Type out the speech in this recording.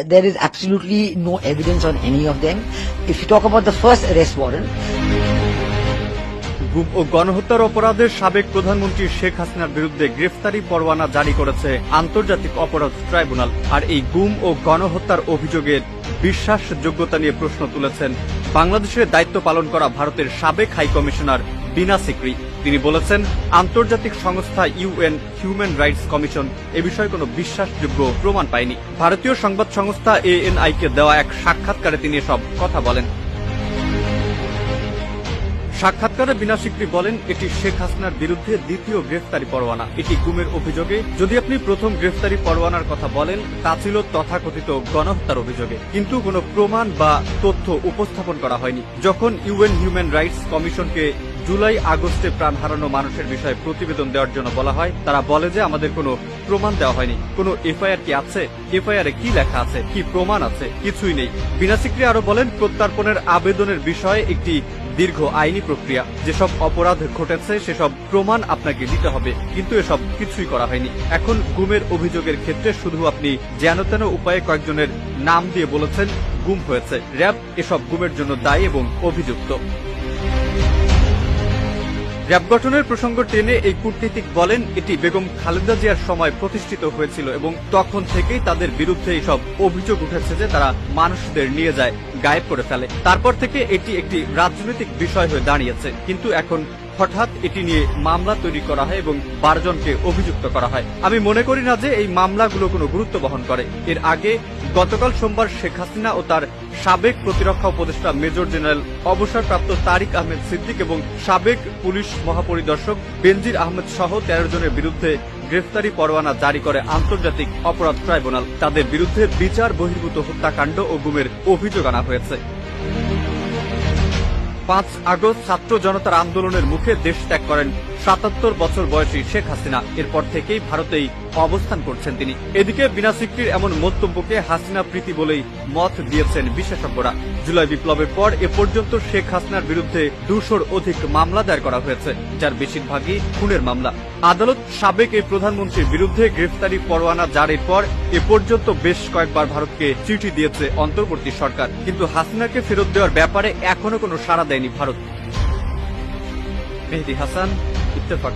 there is absolutely no evidence on any of them. If you talk about the first arrest warrant, গুম ও গণহত্যার অপরাধে সাবেক প্রধানমন্ত্রী শেখ হাসিনার বিরুদ্ধে গ্রেফতারি পরোয়ানা জারি করেছে আন্তর্জাতিক অপরাধ ট্রাইব্যুনাল। আর এই গুম ও গণহত্যার অভিযোগের বিশ্বাসযোগ্যতা নিয়ে প্রশ্ন তুলেছেন বাংলাদেশের দায়িত্ব পালন করা ভারতের সাবেক হাই কমিশনার বিনা সিকরি। তিনি বলেছেন, আন্তর্জাতিক সংস্থা ইউএন হিউম্যান রাইটস কমিশন এ বিষয়ে কোনো বিশ্বাসযোগ্য প্রমাণ পায়নি। ভারতীয় সংবাদ সংস্থা ANI কে দেওয়া এক সাক্ষাৎকারে তিনি এসব কথা বলেন। সাক্ষাৎকারে বিনা সিকরি বলেন, এটি শেখ হাসিনার বিরুদ্ধে দ্বিতীয় গ্রেফতারি পরোয়ানা। এটি গুমের অভিযোগে। যদি আপনি প্রথম গ্রেফতারি পরোয়ানার কথা বলেন, তা ছিল তথাকথিত গণহত্যার অভিযোগে, কিন্তু কোনো প্রমাণ বা তথ্য উপস্থাপন করা হয়নি। যখন ইউএন হিউম্যান রাইটস কমিশনকে জুলাই আগস্টে প্রাণ হারানো মানুষের বিষয়ে প্রতিবেদন দেওয়ার জন্য বলা হয়, তারা বলে যে আমাদের কোনো প্রমাণ দেওয়া হয়নি। কোনো এফআইআর কি আছে? এফআইআর এ কি লেখা আছে? কি প্রমাণ আছে? কিছুই নেই। বিনা সিকরি আরো বলেন, প্রত্যর্পণের আবেদনের বিষয়ে একটি দীর্ঘ আইনি প্রক্রিয়া। যেসব অপরাধ ঘটেছে সেসব প্রমাণ আপনাকে দিতে হবে, কিন্তু এসব কিছুই করা হয়নি। এখন গুমের অভিযোগের ক্ষেত্রে শুধু আপনি যেন উপায়ে কয়েকজনের নাম দিয়ে বলেছেন গুম হয়েছে। র্যাব এসব গুমের জন্য দায়ী এবং অভিযুক্ত। র্যাব গঠনের প্রসঙ্গ টেনে এই কূটনীতিক বলেন, এটি বেগম খালেদা জিয়ার সময় প্রতিষ্ঠিত হয়েছিল এবং তখন থেকেই তাদের বিরুদ্ধে এইসব অভিযোগ উঠেছে যে তারা মানুষদের নিয়ে যায়, গায়েব করে ফেলে। তারপর থেকে এটি একটি রাজনৈতিক বিষয় হয়ে দাঁড়িয়েছে। কিন্তু এখন হঠাৎ এটি নিয়ে মামলা তৈরি করা হয় এবং 12 জনকে অভিযুক্ত করা হয়। আমি মনে করি না যে এই মামলাগুলো কোনো গুরুত্ব বহন করে। এর আগে গতকাল সোমবার শেখ হাসিনা ও তার সাবেক প্রতিরক্ষা উপদেষ্টা মেজর জেনারেল অবসরপ্রাপ্ত তারিক আহমেদ সিদ্দিক এবং সাবেক পুলিশ মহাপরিদর্শক বেনজির আহমেদ সহ 13 জনের বিরুদ্ধে গ্রেফতারি পরোয়ানা জারি করে আন্তর্জাতিক অপরাধ ট্রাইব্যুনাল। তাদের বিরুদ্ধে বিচার বহির্ভূত হত্যাকাণ্ড ও গুমের অভিযোগ আনা হয়েছে। 5 আগস্ট ছাত্র জনতার আন্দোলনের মুখে দেশ ত্যাগ করেন 77 বছর বয়সী শেখ হাসিনা। এরপর থেকেই ভারতেই অবস্থান করছেন তিনি। এদিকে বিনা সিকরির এমন মন্তব্যকে হাসিনা প্রীতি বলেই মত দিয়েছেন বিশেষজ্ঞরা। জুলাই বিপ্লবের পর এ পর্যন্ত শেখ হাসিনার বিরুদ্ধে 200-র অধিক মামলা দায়ের করা হয়েছে, যার বেশিরভাগই খুনের মামলা। আদালত সাবেক এই প্রধানমন্ত্রীর বিরুদ্ধে গ্রেফতারি পরোয়ানা জারির পর এ পর্যন্ত বেশ কয়েকবার ভারতকে চিঠি দিয়েছে অন্তর্বর্তী সরকার, কিন্তু হাসিনাকে ফেরত দেওয়ার ব্যাপারে এখনো কোনো সাড়া দেয়নি ভারত। মেহেদী হাসান, ইত্তেফাক।